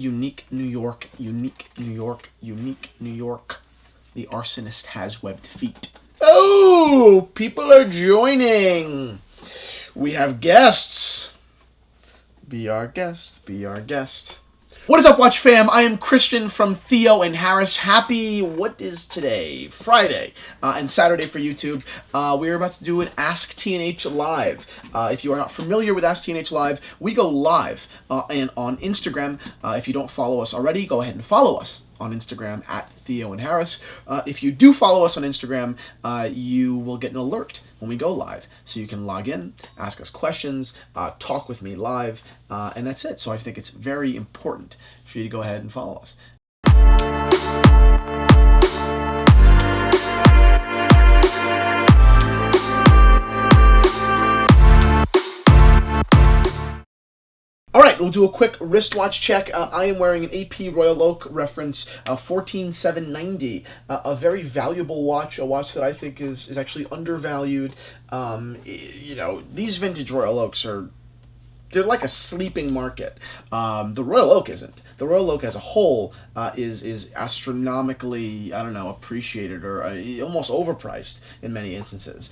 unique New York, unique New York, unique New York. The arsonist has webbed feet. Oh, people are joining. We have guests. Be our guest, be our guest. What is up, Watch fam? I am Christian from Theo and Harris. Happy, what is today? Friday and Saturday for YouTube. We're about to do an ASKTNH Live. If you are not familiar with ASKTNH Live, we go live and on Instagram. If you don't follow us already, go ahead and follow us on Instagram at Theo and Harris. If you do follow us on Instagram, you will get an alert when we go live. So you can log in, ask us questions, talk with me live, and that's it. So I think it's very important for you to go ahead and follow us. All right, we'll do a quick wristwatch check. I am wearing an AP Royal Oak reference 14790, a very valuable watch, a watch that I think is actually undervalued. You know, these vintage Royal Oaks they're like a sleeping market. The Royal Oak isn't. The Royal Oak as a whole is astronomically, I don't know, appreciated or almost overpriced in many instances.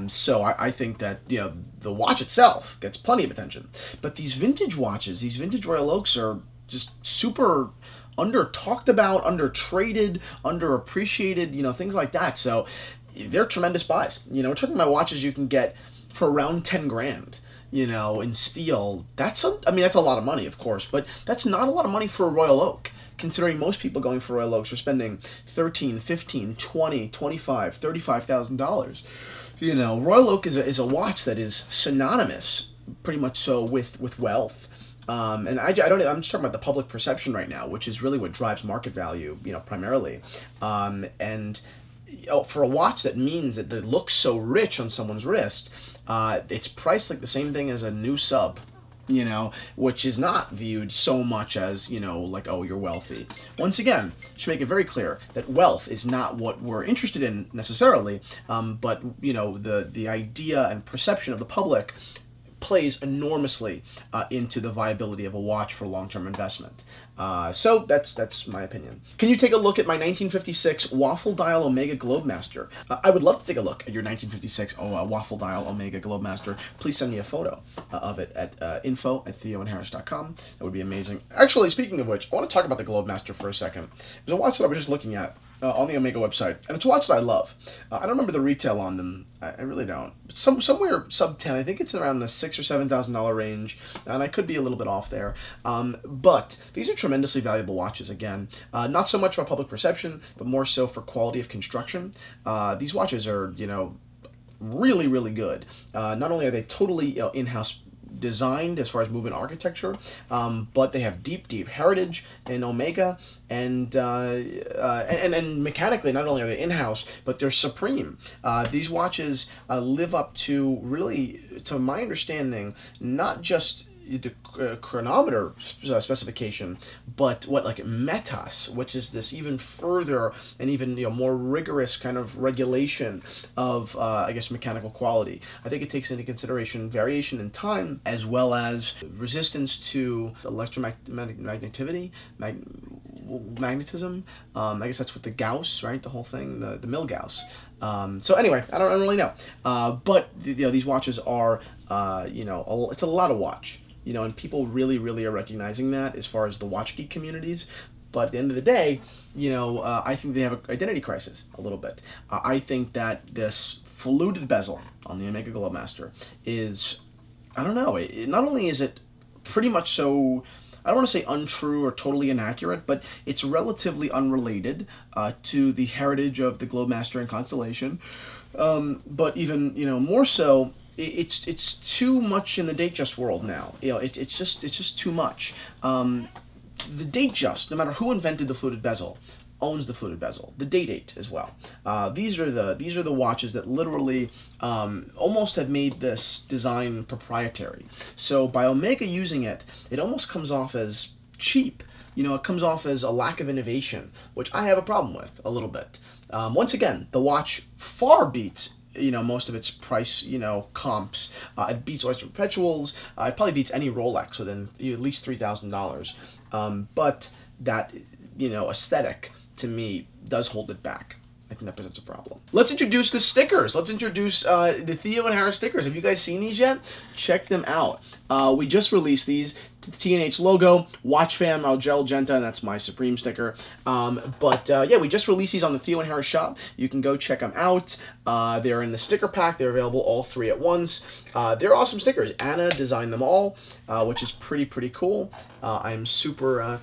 So I think that, you know, the watch itself gets plenty of attention. But these vintage watches, these vintage Royal Oaks are just super under talked about, under traded, under appreciated, you know, things like that. So they're tremendous buys. You know, we're talking about watches you can get for around 10 grand. You know, in steel, that's a lot of money, of course, but that's not a lot of money for a Royal Oak, considering most people going for Royal Oaks are spending $13,000, $15,000, $20,000, $25,000, $35,000. You know, Royal Oak is a watch that is synonymous, pretty much so, with wealth. And I'm just talking about the public perception right now, which is really what drives market value, you know, primarily. And for a watch that means that it looks so rich on someone's wrist, it's priced like the same thing as a new sub, you know, which is not viewed so much as, you know, like, oh, you're wealthy. Once again, should make it very clear that wealth is not what we're interested in necessarily, but, you know, the idea and perception of the public plays enormously into the viability of a watch for long-term investment. So that's my opinion. Can you take a look at my 1956 waffle dial Omega Globemaster? I would love to take a look at your 1956 waffle dial Omega Globemaster. Please send me a photo of it at info@theoandharris.com. That would be amazing. Actually, speaking of which, I want to talk about the Globemaster for a second. There's a watch that I was just looking at on the Omega website, and it's a watch that I love. I don't remember the retail on them. I really don't. Somewhere sub 10. I think it's around the $6,000 or $7,000 range, and I could be a little bit off there. But these are tremendously valuable watches. Again, not so much about public perception, but more so for quality of construction. These watches are, you know, really, really good. Not only are they totally in-house designed as far as movement architecture, but they have deep heritage in Omega, and mechanically, not only are they in-house, but they're supreme. These watches live up to, really, to my understanding, not just the chronometer specification, but like METAS, which is this even further and even, you know, more rigorous kind of regulation of I guess mechanical quality. I think it takes into consideration variation in time as well as resistance to magnetism. I guess that's what the Gauss, right? The whole thing, the Milgauss. So anyway, I don't really know. But you know, these watches are you know, it's a lot of watch. You know, and people really, really are recognizing that as far as the watch geek communities. But at the end of the day, you know, I think they have an identity crisis a little bit. I think that this fluted bezel on the Omega Globemaster is, I don't know, not only is it pretty much so, I don't want to say untrue or totally inaccurate, but it's relatively unrelated to the heritage of the Globemaster and Constellation. But even, you know, more so, it's too much in the Datejust world now. You know, it's just too much. The Datejust, no matter who invented the fluted bezel, owns the fluted bezel. The Date as well. These are the watches that literally almost have made this design proprietary. So by Omega using it, it almost comes off as cheap. You know, it comes off as a lack of innovation, which I have a problem with a little bit. Once again, the watch far beats most of its price, comps. It beats Oyster Perpetuals. It probably beats any Rolex within at least $3,000. But that, aesthetic to me does hold it back. I think that presents a problem. Let's introduce the stickers. Let's introduce the Theo and Harris stickers. Have you guys seen these yet? Check them out. We just released these. The TNH logo, Watchfam, Argenta, and that's my Supreme sticker. Yeah, we just released these on the Theo and Harris shop. You can go check them out. They're in the sticker pack. They're available all 3 at once. They're awesome stickers. Anna designed them all, which is pretty cool. I'm super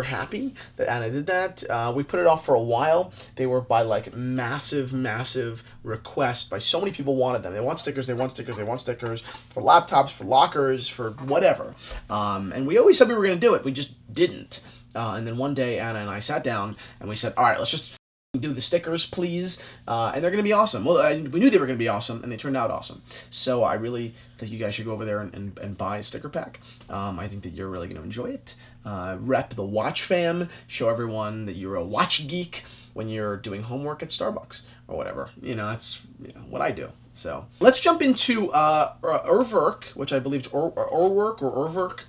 happy that Anna did that. We put it off for a while. They were by massive request by so many people wanted them. They want stickers, they want stickers, they want stickers for laptops, for lockers, for whatever. And we always said we were going to do it. We just didn't. And then one day Anna and I sat down and we said, all right, let's just do the stickers, please. And they're going to be awesome. Well, we knew they were going to be awesome, and they turned out awesome. So I really think you guys should go over there and buy a sticker pack. I think that you're really going to enjoy it. Rep the Watch Fam. Show everyone that you're a watch geek when you're doing homework at Starbucks or whatever. That's what I do. So let's jump into Urwerk, which I believe is Urwerk or Urwerk.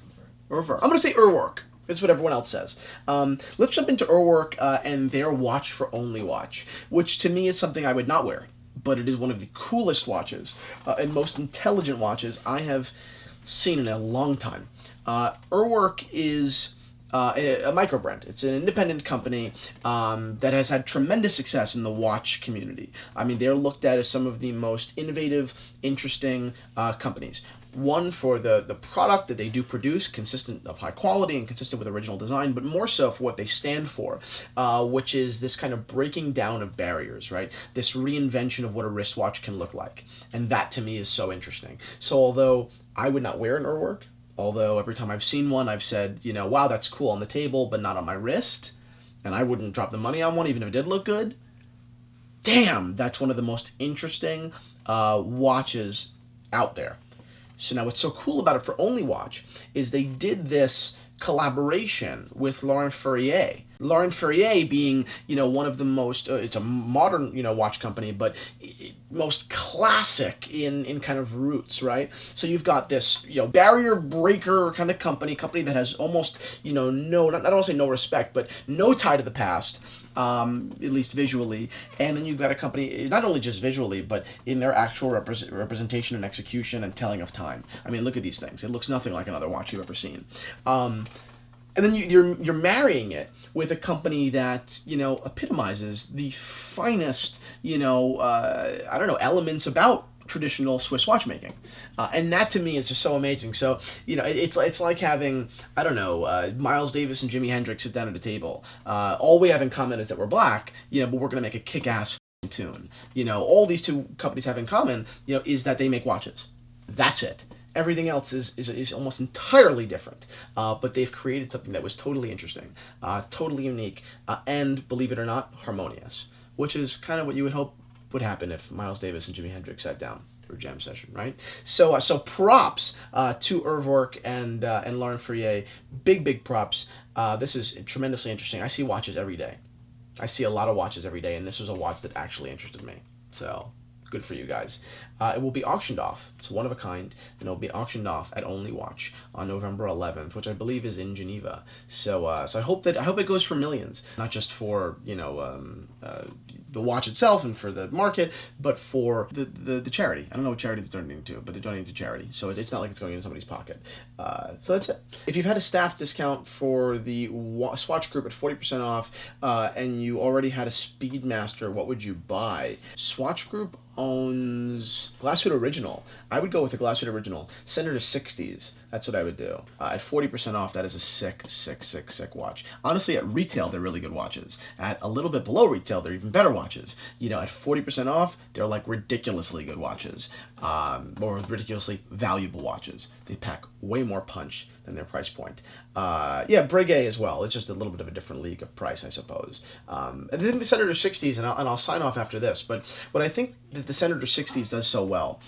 I'm going to say Urwerk. It's what everyone else says. Let's jump into Urwerk and their watch for only watch, which to me is something I would not wear, but it is one of the coolest watches and most intelligent watches I have seen in a long time. Urwerk is a micro brand. It's an independent company that has had tremendous success in the watch community. I mean, they're looked at as some of the most innovative, interesting companies. One, for the product that they do produce, consistent of high quality and consistent with original design, but more so for what they stand for, which is this kind of breaking down of barriers, right? This reinvention of what a wristwatch can look like. And that to me is so interesting. So although I would not wear an Urwerk, although every time I've seen one, I've said, wow, that's cool on the table, but not on my wrist, and I wouldn't drop the money on one even if it did look good, damn, that's one of the most interesting watches out there. So now what's so cool about it for Only Watch is they did this collaboration with Laurent Ferrier. Laurent Ferrier being, one of the most, it's a modern, watch company, but most classic in kind of roots, right? So you've got this, barrier breaker kind of company that has almost, not want to say no respect, but no tie to the past, at least visually. And then you've got a company, not only just visually, but in their actual representation and execution and telling of time. I mean, look at these things. It looks nothing like another watch you've ever seen. And then you're marrying it with a company that, epitomizes the finest, elements about traditional Swiss watchmaking. And that to me is just so amazing. So, it's like having, Miles Davis and Jimi Hendrix sit down at a table. All we have in common is that we're black, but we're going to make a kick-ass tune. All these two companies have in common, is that they make watches. That's it. Everything else is almost entirely different, but they've created something that was totally interesting, totally unique, and, believe it or not, harmonious, which is kind of what you would hope would happen if Miles Davis and Jimi Hendrix sat down for a jam session, right? So props to Urwerk and Laurent Ferrier. Big props. This is tremendously interesting. I see watches every day. I see a lot of watches every day, and this was a watch that actually interested me. So good for you guys. It will be auctioned off. It's one of a kind, and it will be auctioned off at Only Watch on November 11th, which I believe is in Geneva. So I hope it goes for millions, not just for the watch itself and for the market, but for the charity. I don't know what charity they're donating to, but they're donating to charity. So it's not like it's going into somebody's pocket. So that's it. If you've had a staff discount for the Swatch Group at 40% off, and you already had a Speedmaster, what would you buy? Swatch Group owns Glasswood Original. I would go with the Glasswood Original. Send her to 60s. That's what I would do. At 40% off, that is a sick watch. Honestly, at retail, they're really good watches. At a little bit below retail, they're even better watches. At 40% off, they're like ridiculously good watches, or ridiculously valuable watches. They pack way more punch than their price point. Breguet as well. It's just a little bit of a different league of price, I suppose. And then the Senator 60s, and I'll sign off after this, but what I think that the Senator 60s does so well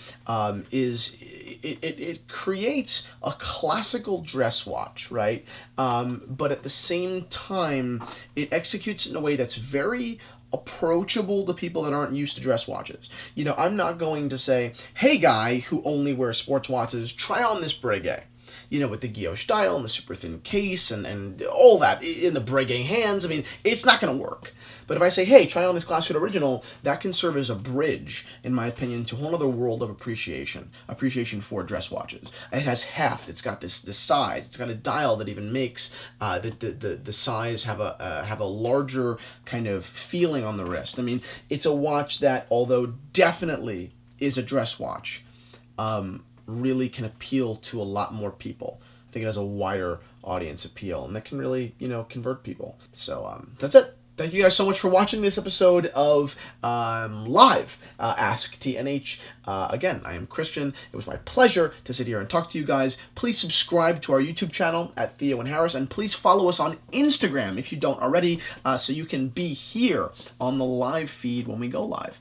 is it creates a classical dress watch, right? But at the same time, it executes in a way that's very approachable to people that aren't used to dress watches. You know, I'm not going to say, hey guy who only wears sports watches, try on this Breguet. You know, with the guilloche dial and the super thin case and all that in the Breguet hands. I mean, it's not going to work. But if I say, hey, try on this Classic Original, that can serve as a bridge, in my opinion, to a whole other world of appreciation for dress watches. It has heft. It's got this size. It's got a dial that even makes the size have a larger kind of feeling on the wrist. I mean, it's a watch that, although definitely is a dress watch, really can appeal to a lot more people. I think it has a wider audience appeal, and that can really, convert people. So that's it. Thank you guys so much for watching this episode of live AskTNH. Again, I am Christian. It was my pleasure to sit here and talk to you guys. Please subscribe to our YouTube channel at Theo and Harris, and please follow us on Instagram if you don't already, so you can be here on the live feed when we go live.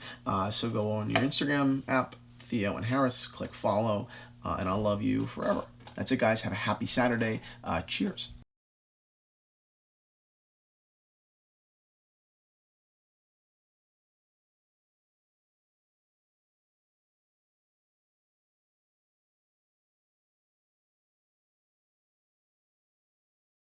So go on your Instagram app, Theo and Harris, click follow, and I'll love you forever. That's it, guys. Have a happy Saturday. Cheers.